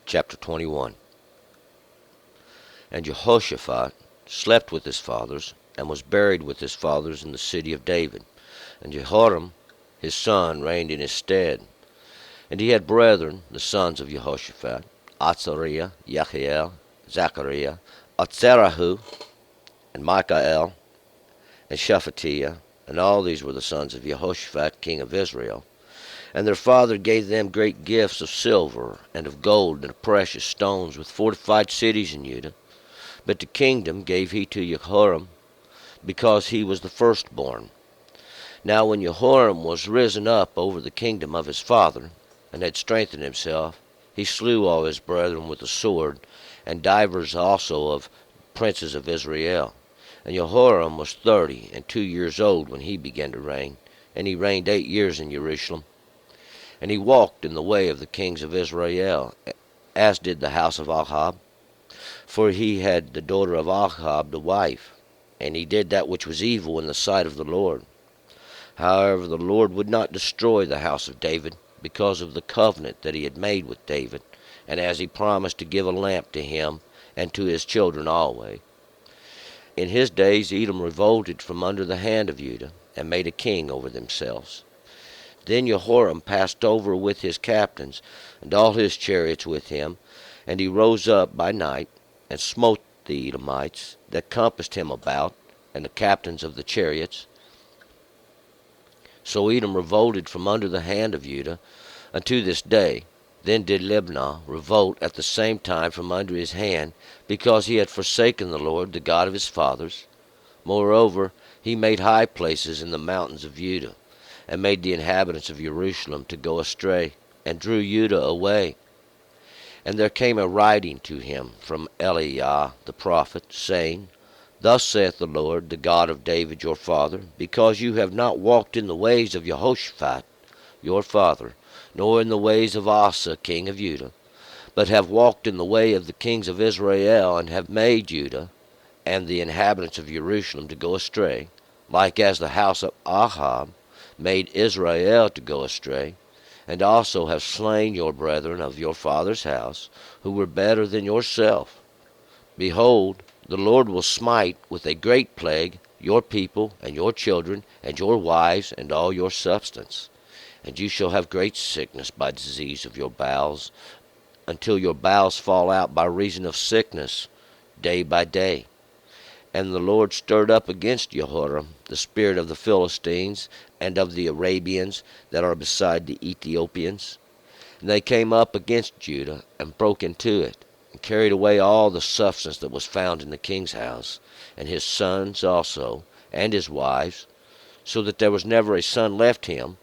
Chapter 21. And Jehoshaphat slept with his fathers, and was buried with his fathers in the city of David. And Jehoram his son reigned in his stead. And he had brethren, the sons of Jehoshaphat, Azariah, Jehiel, Zechariah, Atzerahu, and Michael, and Shephatiah, and all these were the sons of Jehoshaphat king of Israel. And their father gave them great gifts of silver, and of gold, and of precious stones, with fortified cities in Judah. But the kingdom gave he to Jehoram, because he was the firstborn. Now when Jehoram was risen up over the kingdom of his father, and had strengthened himself, he slew all his brethren with the sword, and divers also of princes of Israel. And Jehoram was 32 years old when he began to reign, and he reigned 8 years in Jerusalem. And he walked in the way of the kings of Israel, as did the house of Ahab, for he had the daughter of Ahab the wife, and he did that which was evil in the sight of the Lord. However, the Lord would not destroy the house of David, because of the covenant that he had made with David, and as he promised to give a lamp to him and to his children always. In his days Edom revolted from under the hand of Judah, and made a king over themselves. Then Jehoram passed over with his captains, and all his chariots with him, and he rose up by night, and smote the Edomites that compassed him about, and the captains of the chariots. So Edom revolted from under the hand of Judah unto this day. Then did Libnah revolt at the same time from under his hand, because he had forsaken the Lord, the God of his fathers. Moreover, he made high places in the mountains of Judah, and made the inhabitants of Jerusalem to go astray, and drew Judah away. And there came a writing to him from Eliah the prophet, saying, Thus saith the Lord, the God of David your father, because you have not walked in the ways of Jehoshaphat your father, nor in the ways of Asa king of Judah, but have walked in the way of the kings of Israel, and have made Judah and the inhabitants of Jerusalem to go astray, like as the house of Ahab made Israel to go astray, and also have slain your brethren of your father's house, who were better than yourself. Behold, the Lord will smite with a great plague your people, and your children, and your wives, and all your substance. And you shall have great sickness by disease of your bowels, until your bowels fall out by reason of sickness, day by day. And the Lord stirred up against Jehoram the spirit of the Philistines, and of the Arabians that are beside the Ethiopians. And they came up against Judah, and broke into it, and carried away all the substance that was found in the king's house, and his sons also, and his wives, so that there was never a son left him,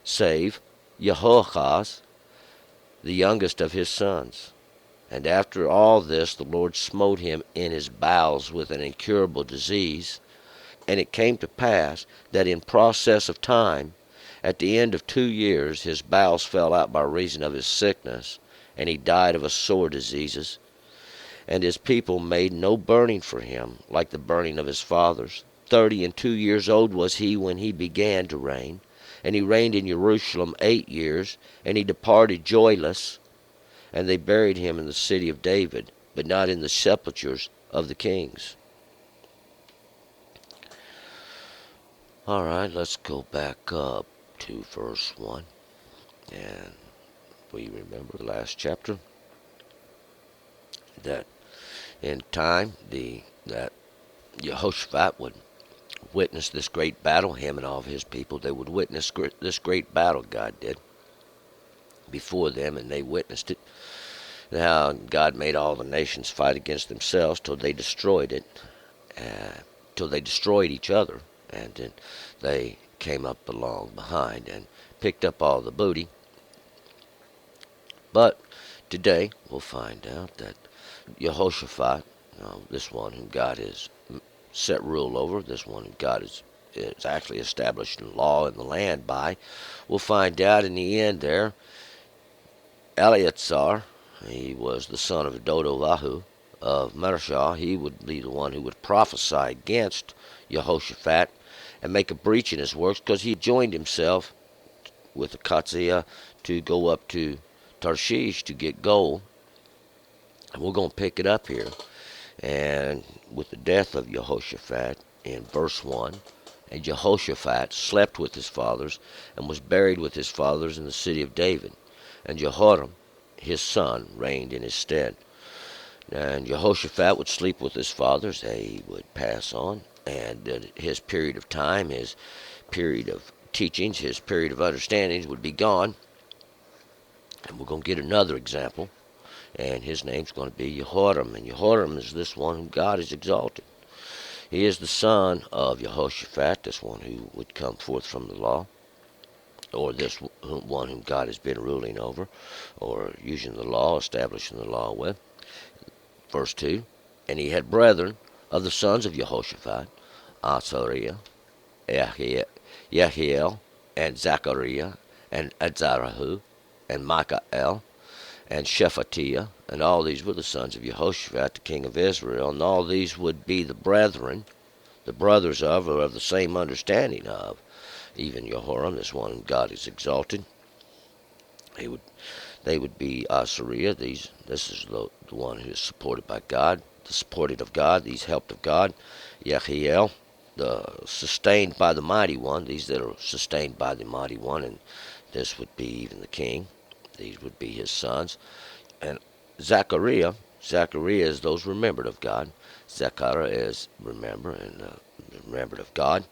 save Jehoahaz, the youngest of his sons. And after all this the Lord smote him in his bowels with an incurable disease. And it came to pass that in process of time, at the end of 2 years, his bowels fell out by reason of his sickness, and he died of a sore diseases. And his people made no burning for him, like the burning of his fathers. 32 years old was he when he began to reign, and he reigned in Jerusalem 8 years, and he departed joyless. And they buried him in the city of David, but not in the sepulchres of the kings. All right, let's go back up to verse 1. And we remember the last chapter, that in time that Jehoshaphat would witness this great battle, him and all of his people, they would witness this great battle God did before them, and they witnessed it. Now God made all the nations fight against themselves till they destroyed it, till they destroyed each other, and then they came up along behind and picked up all the booty. But today we'll find out that Jehoshaphat, this one whom God has set rule over, this one whom God is actually established law in the land by, we'll find out in the end there, Eleazar, he was the son of Dodovahu of Mareshah. He would be the one who would prophesy against Jehoshaphat and make a breach in his works, because he joined himself with Akaziah to go up to Tarshish to get gold. And we're going to pick it up here. And with the death of Jehoshaphat in verse 1, and Jehoshaphat slept with his fathers and was buried with his fathers in the city of David. And Jehoram, his son, reigned in his stead. And Jehoshaphat would sleep with his fathers. He would pass on. And his period of time, his period of teachings, his period of understandings would be gone. And we're going to get another example. And his name's going to be Jehoram. And Jehoram is this one whom God has exalted. He is the son of Jehoshaphat, this one who would come forth from the law, or this one whom God has been ruling over, or using the law, establishing the law with. Verse 2, and he had brethren of the sons of Jehoshaphat, Azariah, Yehiel, and Zechariah, and Azarahu, and Michael, and Shephatiah, and all these were the sons of Jehoshaphat, the king of Israel, and all these would be the brethren, the brothers of, or of the same understanding of, even Jehoram, this one whom God has exalted. They would be Azariah. This is the one who is supported by God, the supported of God, these helped of God. Yehiel, the sustained by the mighty one, these that are sustained by the mighty one, and this would be even the king. These would be his sons. And Zechariah is those remembered of God. Zechariah is remember and remembered of God.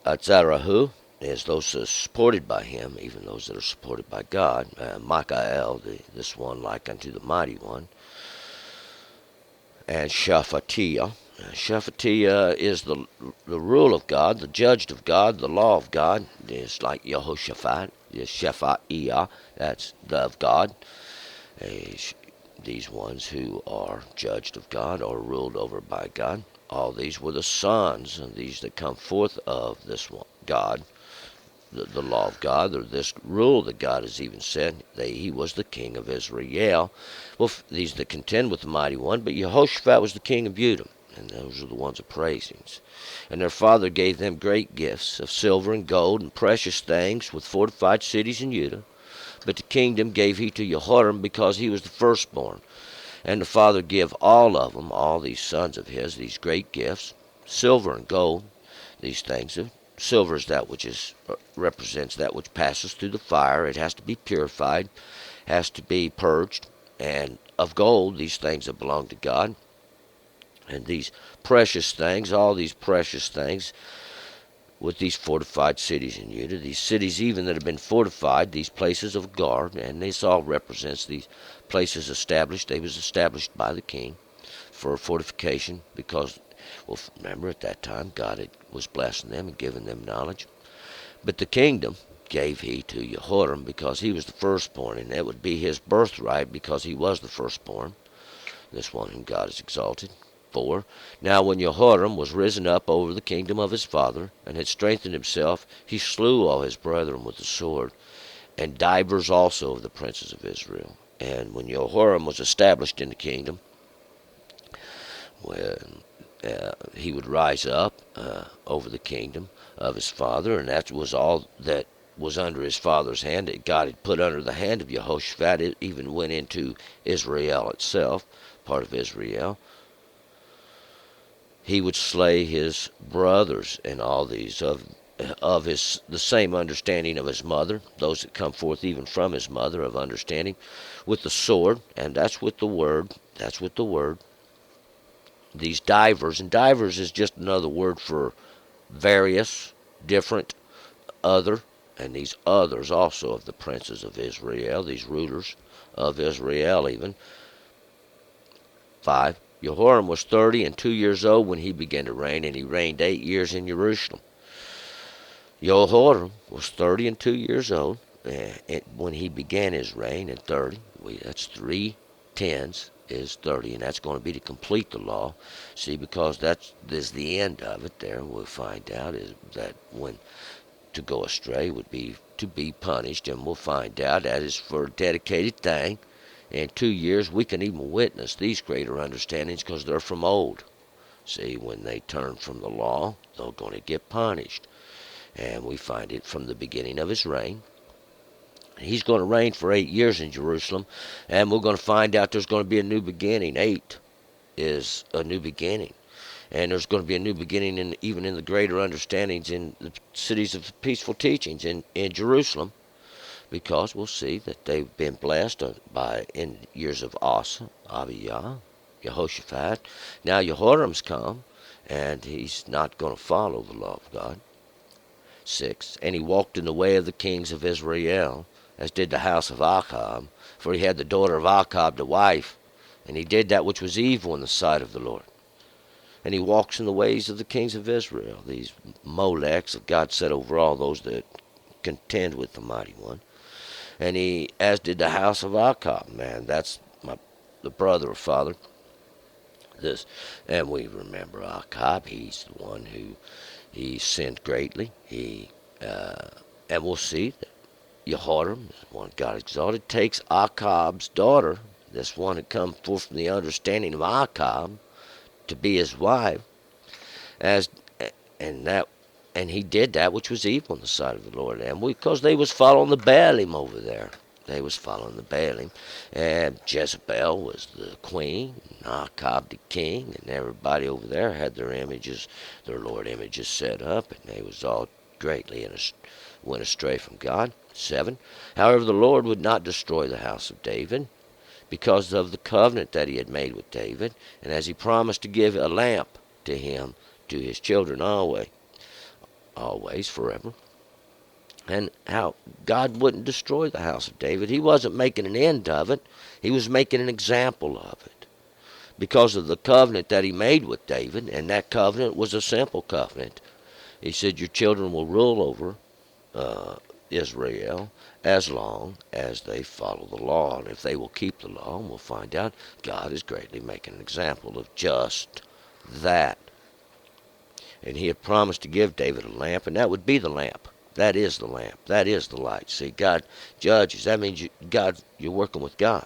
Zarahu is those that are supported by him, even those that are supported by God. Michael, this one like unto the mighty one. And Shephatiah. Shephatiah is the rule of God, the judged of God, the law of God. It's like Jehoshaphat, Shephatiah, that's the of God. These ones who are judged of God or ruled over by God. All these were the sons, and these that come forth of this one, God, the law of God, or this rule that God has even said. He was the king of Israel. Well, these that contend with the mighty one, but Jehoshaphat was the king of Judah, and those are the ones of praisings. And their father gave them great gifts of silver and gold and precious things with fortified cities in Judah. But the kingdom gave he to Jehoram because he was the firstborn. And the father gave all of them, all these sons of his, these great gifts, silver and gold, these things. Silver is that which represents that which passes through the fire. It has to be purified, has to be purged. And of gold, these things that belong to God. And these precious things, all these precious things, with these fortified cities in Judah, these cities even that have been fortified, these places of guard, and this all represents these places established. They was established by the king for fortification because, well, remember at that time God was blessing them and giving them knowledge. But the kingdom gave he to Jehoram because he was the firstborn, and that would be his birthright because he was the firstborn, this one whom God has exalted. 4. Now when Jehoram was risen up over the kingdom of his father, and had strengthened himself, he slew all his brethren with the sword, and divers also of the princes of Israel. And when Jehoram was established in the kingdom, when he would rise up over the kingdom of his father, and that was all that was under his father's hand that God had put under the hand of Jehoshaphat. It even went into Israel itself, part of Israel. He would slay his brothers and all these of the same understanding of his mother, those that come forth even from his mother of understanding, with the sword, and that's with the word. That's with the word. These divers, and divers is just another word for various, different, other, and these others also of the princes of Israel, these rulers of Israel even. 5. Jehoram was 32 years old when he began to reign, and he reigned 8 years in Jerusalem. Jehoram was 32 years old when he began his reign, and 30. That's 3 tens is 30, and that's going to be to complete the law. See, because that's the end of it there. We'll find out is that when to go astray would be to be punished, and we'll find out that is for a dedicated thing. In 2 years, we can even witness these greater understandings because they're from old. See, when they turn from the law, they're going to get punished. And we find it from the beginning of his reign. He's going to reign for 8 years in Jerusalem, and we're going to find out there's going to be a new beginning. 8 is a new beginning. And there's going to be a new beginning even in the greater understandings in the cities of peaceful teachings in Jerusalem, because we'll see that they've been blessed in years of Asa, Abijah, Jehoshaphat. Now Jehoram's come, and he's not going to follow the law of God. 6. And he walked in the way of the kings of Israel, as did the house of Achab, for he had the daughter of Achab to wife, and he did that which was evil in the sight of the Lord. And he walks in the ways of the kings of Israel, these Molechs that God set over all those that contend with the Mighty One. And he, as did the house of Achab, man, that's the brother or father. This, and we remember Achab. He's the one who he sinned greatly. And we'll see that Jehoram, the one God exalted, takes Achab's daughter, this one that come forth from the understanding of Achab, to be his wife, as and he did that which was evil in the sight of the Lord, and because they was following the Baalim over there. They was following the Baalim, and Jezebel was the queen, and Achab the king, and everybody over there had their images, their Lord images set up, and they was all greatly went astray from God. 7. However, the Lord would not destroy the house of David, because of the covenant that he had made with David, and as he promised to give a lamp to him, to his children always, forever. And how God wouldn't destroy the house of David. He wasn't making an end of it. He was making an example of it, because of the covenant that he made with David, and that covenant was a simple covenant. He said, your children will rule over Israel as long as they follow the law. And if they will keep the law, and we'll find out, God is greatly making an example of just that. And he had promised to give David a lamp, and that would be the lamp. That is the lamp. That is the light. See, God judges. That means you're working with God.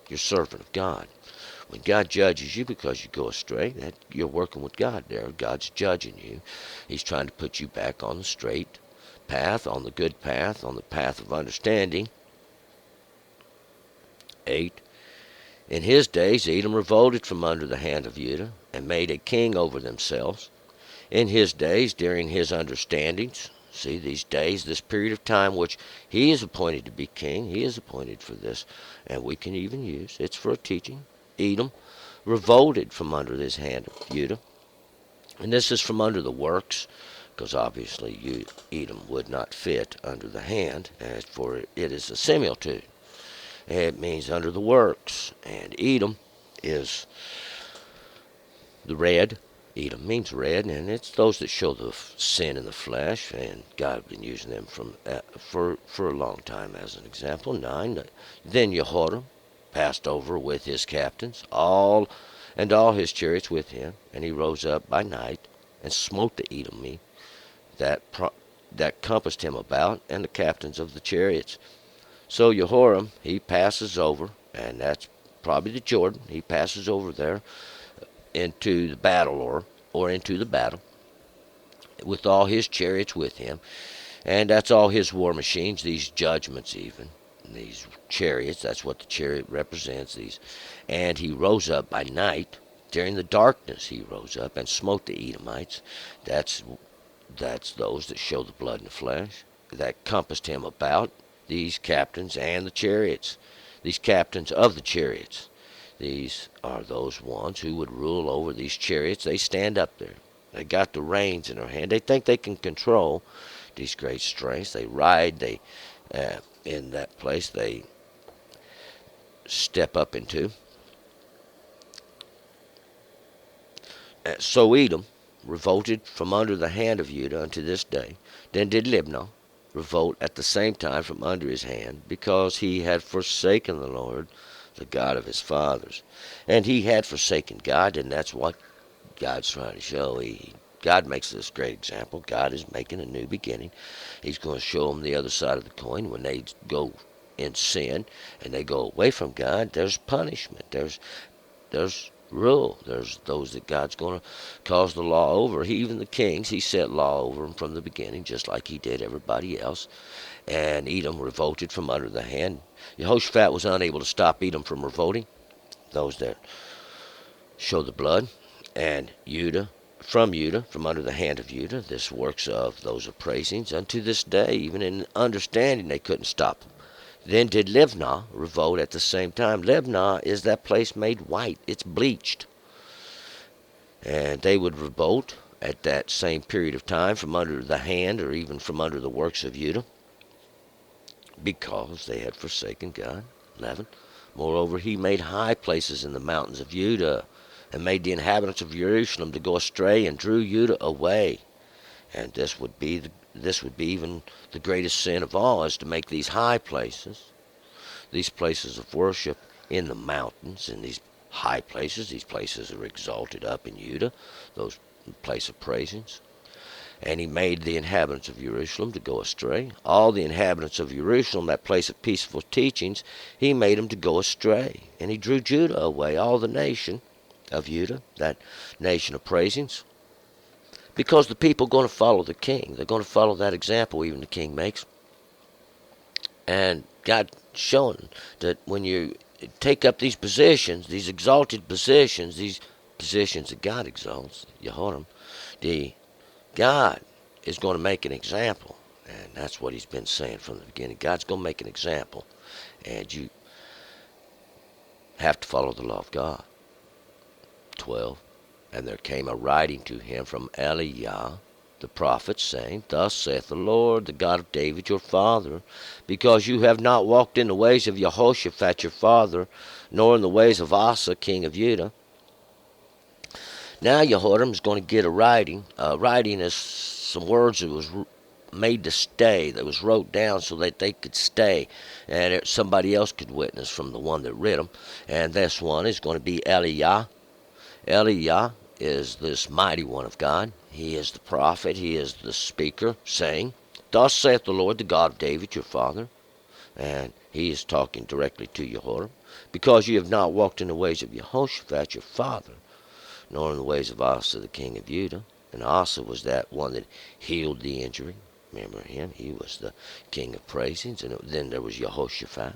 You're servant of God. When God judges you because you go astray, you're working with God there. God's judging you. He's trying to put you back on the straight path, on the good path, on the path of understanding. 8. In his days Edom revolted from under the hand of Judah, and made a king over themselves. In his days, during his understandings, see, these days, this period of time which he is appointed to be king, he is appointed for this, and we can even use, it's for a teaching. Edom revolted from under this hand of Judah, and this is from under the works, because obviously Edom would not fit under the hand, as for it is a similitude. It means under the works, and Edom is the red. Edom means red, and it's those that show the sin in the flesh, and God has been using them for a long time as an example. 9. Then Jehoram passed over with his captains, all his chariots with him, and he rose up by night and smote the Edomite that compassed him about, and the captains of the chariots. So Jehoram, he passes over, and that's probably the Jordan. He passes over there into the battle, or into the battle, with all his chariots with him, and that's all his war machines, these judgments even, these chariots, that's what the chariot represents, these. And he rose up by night, during the darkness he rose up, and smote the Edomites. That's those that show the blood in the flesh, that compassed him about, these captains and the chariots, these captains of the chariots. These are those ones who would rule over these chariots. They stand up there. They got the reins in their hand. They think they can control these great strengths. They ride. In that place they step up into. So Edom revolted from under the hand of Judah unto this day. Then did Libnah revolt at the same time from under his hand, because he had forsaken the Lord, the God of his fathers. And he had forsaken God, and that's what God's trying to show. God makes this great example. God is making a new beginning. He's going to show them the other side of the coin. When they go in sin and they go away from God, there's punishment. There's rule. There's those that God's going to cause the law over. Even the kings, he set law over them from the beginning, just like he did everybody else. and Edom revolted from under the hand. Jehoshaphat was unable to stop Edom from revolting, those that show the blood, and Judah, from under the hand of Judah. This works of those appraisings unto this day, even in understanding they couldn't stop them. Then did Libnah revolt at the same time. Libnah is that place made white. It's bleached. And they would revolt at that same period of time from under the hand or even from under the works of Judah, because they had forsaken God. 11. Moreover, he made high places in the mountains of Judah, and made the inhabitants of Jerusalem to go astray, and drew Judah away. And this would be even the greatest sin of all, is to make these high places, these places of worship in the mountains, in these high places. These places are exalted up in Judah, those place of praisings. And he made the inhabitants of Jerusalem to go astray. All the inhabitants of Jerusalem, that place of peaceful teachings, he made them to go astray. And he drew Judah away, all the nation of Judah, that nation of praisings, because the people are going to follow the king. They're going to follow that example even the king makes. And God showing that when you take up these positions, these exalted positions, these positions that God exalts, Yehoram, God is going to make an example. And that's what he's been saying from the beginning. God's going to make an example. And you have to follow the law of God. 12. And there came a writing to him from Eliah the prophet, saying, Thus saith the Lord, the God of David your father, because you have not walked in the ways of Jehoshaphat your father, nor in the ways of Asa king of Judah. Now Jehoram is going to get a writing. Writing is some words that was made to stay, that was wrote down so that they could stay, and somebody else could witness from the one that read them. And this one is going to be Eliah. Eliah is this mighty one of God. He is the prophet. He is the speaker, saying, Thus saith the Lord, the God of David your father. And he is talking directly to Jehoram. Because you have not walked in the ways of Jehoshaphat your father, nor in the ways of Asa the king of Judah. And Asa was that one that healed the injury. Remember him? He was the king of praisings. And then there was Jehoshaphat.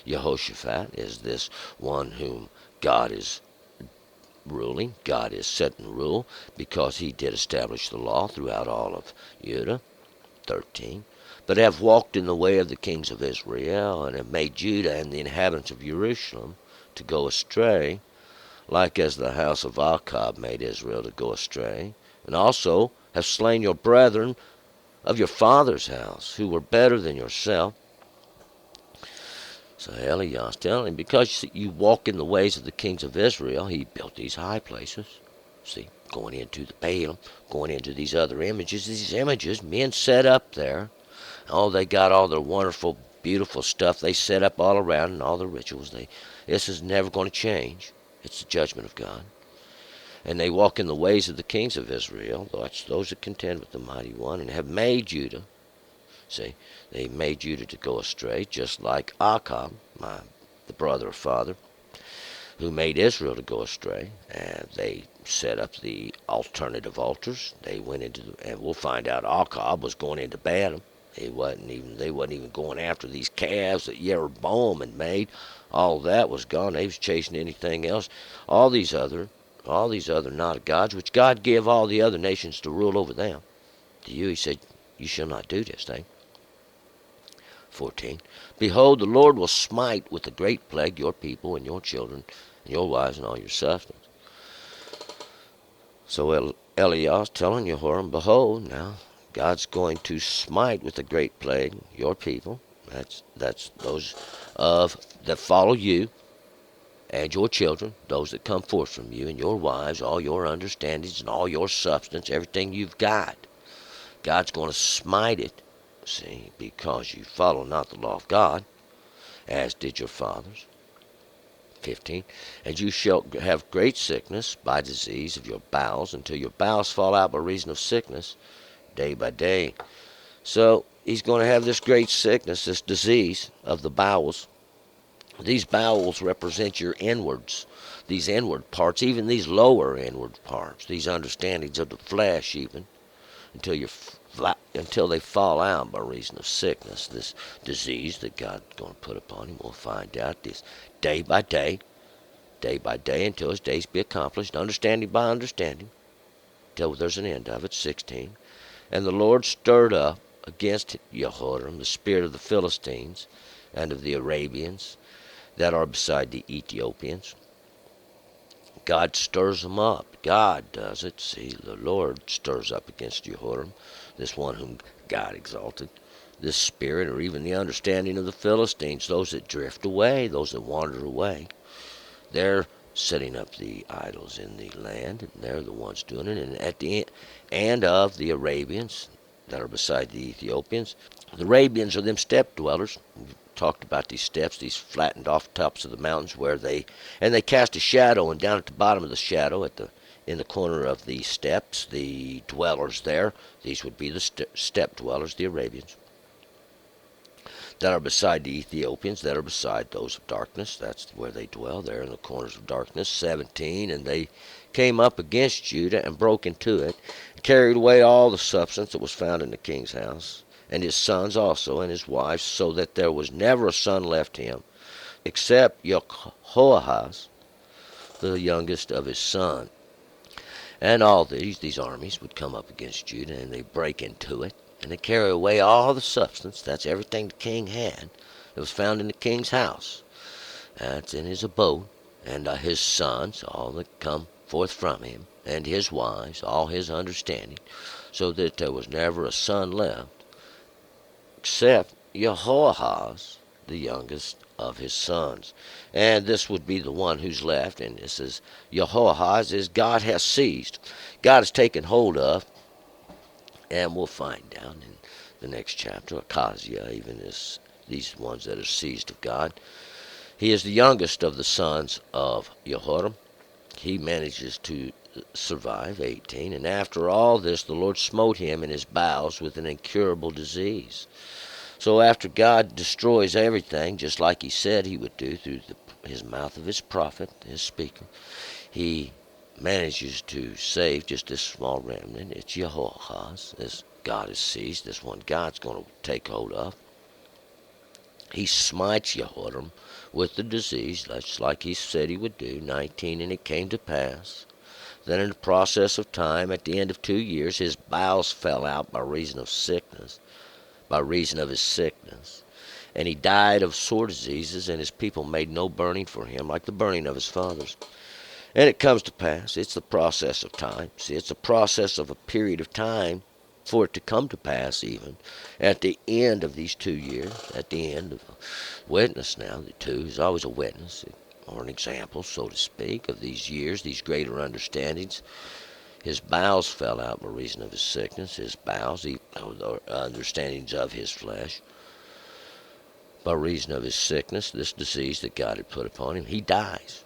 Jehoshaphat is this one whom God is ruling. God is setting rule, because he did establish the law throughout all of Judah. 13. But have walked in the way of the kings of Israel, and have made Judah and the inhabitants of Jerusalem to go astray, like as the house of Achab made Israel to go astray, and also have slain your brethren of your father's house, who were better than yourself. So Eliah's telling him, because you walk in the ways of the kings of Israel, he built these high places. See, going into the Balaam, going into these other images. These images, men set up there. Oh, they got all their wonderful, beautiful stuff they set up all around, and all the rituals. This is never going to change. It's the judgment of God. And they walk in the ways of the kings of Israel, those that contend with the mighty one, and have made Judah. See, they made Judah to go astray, just like Achab, the brother or father, who made Israel to go astray. And they set up the alternative altars. They went into, and we'll find out Achab was going into Balaam. They wasn't even going after these calves that Jeroboam had made. All that was gone. They was chasing anything else. All these other not gods, which God gave all the other nations to rule over them. To you he said, you shall not do this thing. 14. Behold, the Lord will smite with a great plague your people and your children and your wives and all your substance. So Eliah is telling Jehoram, behold, now God's going to smite with a great plague your people. That's those that follow you, and your children, those that come forth from you, and your wives, all your understandings and all your substance, everything you've got. God's going to smite it, see, because you follow not the law of God, as did your fathers. 15. And you shall have great sickness by disease of your bowels, until your bowels fall out by reason of sickness, day by day. So he's going to have this great sickness, this disease of the bowels. These bowels represent your inwards, these inward parts, even these lower inward parts, these understandings of the flesh even, until your until they fall out by reason of sickness. This disease that God's going to put upon him, we'll find out this day by day, until his days be accomplished, understanding by understanding, till there's an end of it. 16. And the Lord stirred up against Jehoram the spirit of the Philistines and of the Arabians that are beside the Ethiopians. God stirs them up. God does it. See, the Lord stirs up against Jehoram, this one whom God exalted, this spirit, or even the understanding of the Philistines, those that drift away, those that wander away. They're setting up the idols in the land, and they're the ones doing it. And at the end of the Arabians that are beside the Ethiopians, the Arabians are them steppe dwellers. We've talked about these steppes, these flattened off tops of the mountains where they cast a shadow, and down at the bottom of the shadow, in the corner of the steppes, the dwellers there, these would be the steppe dwellers, the Arabians, that are beside the Ethiopians, that are beside those of darkness. That's where they dwell, there in the corners of darkness. 17, and they came up against Judah and broke into it, and carried away all the substance that was found in the king's house, and his sons also, and his wives, so that there was never a son left him, except Jehoahaz, the youngest of his sons. And all these armies would come up against Judah, and they break into it, and they carry away all the substance. That's everything the king had that was found in the king's house. That's in his abode, and his sons, all that come forth from him, and his wives, all his understanding, so that there was never a son left, except Jehoahaz, the youngest of his sons. And this would be the one who's left, and this is Jehoahaz, is God has seized. God has taken hold of, and we'll find down in the next chapter, Achaziah, even these ones that are seized of God. He is the youngest of the sons of Jehoram. He manages to survive, 18. And after all this, the Lord smote him in his bowels with an incurable disease. So after God destroys everything, just like he said he would do through his mouth of his prophet, his speaker, he manages to save just this small remnant. It's Jehoahaz, this God has seized, this one God's going to take hold of. He smites Jehoram with the disease, just like he said he would do. 19, and it came to pass. Then in the process of time, at the end of 2 years, his bowels fell out by reason of sickness, and he died of sore diseases, and his people made no burning for him, like the burning of his fathers. And it comes to pass, it's the process of time. See, it's a process of a period of time for it to come to pass, even at the end of these 2 years, at the end of a witness. Now, the 2 is always a witness, or an example, so to speak, of these years, these greater understandings. His bowels fell out by reason of his sickness, his bowels, the understandings of his flesh, by reason of his sickness, this disease that God had put upon him. He dies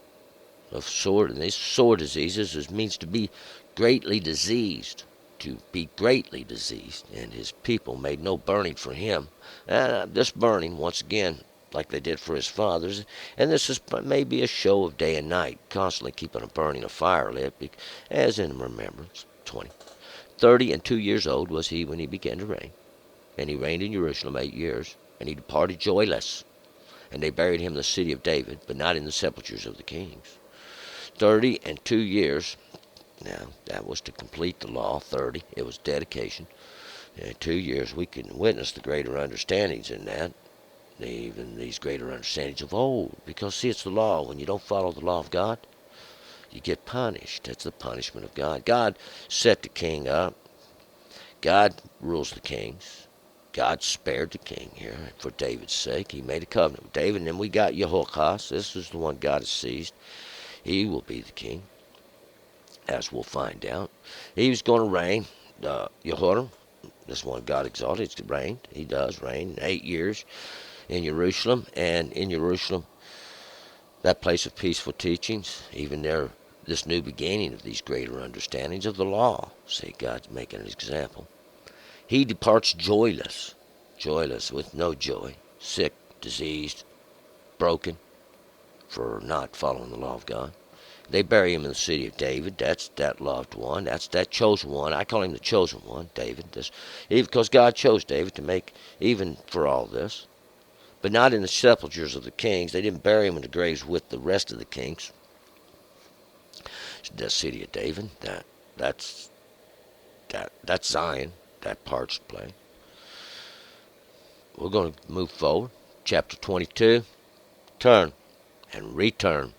of sore, and these sore diseases means to be greatly diseased, and his people made no burning for him. This burning, once again, like they did for his fathers, and this is maybe a show of day and night, constantly keeping a burning of fire lit, as in remembrance. 20. 32 years old was he when he began to reign, and he reigned in Jerusalem 8 years, and he departed joyless, and they buried him in the city of David, but not in the sepulchres of the kings. 32 years. Now, that was to complete the law. 30, it was dedication. 2 years, we can witness the greater understandings in that, even these greater understandings of old. Because, see, it's the law. When you don't follow the law of God, you get punished. That's the punishment of God. God set the king up. God rules the kings. God spared the king here for David's sake. He made a covenant with David. And then we got Jehoahaz. This is the one God has seized. He will be the king, as we'll find out. He was going to reign. Jehoram, this one God exalted, he's reigned. He does reign 8 years in Jerusalem. And in Jerusalem, that place of peaceful teachings, even there, this new beginning of these greater understandings of the law. See, God's making an example. He departs joyless, with no joy, sick, diseased, broken, for not following the law of God. They bury him in the city of David. That's that loved one. That's that chosen one. I call him the chosen one, David. Because God chose David to make even for all this. But not in the sepulchres of the kings. They didn't bury him in the graves with the rest of the kings. The city of David. That's Zion. That part's place. We're going to move forward. Chapter 22. Turn and return.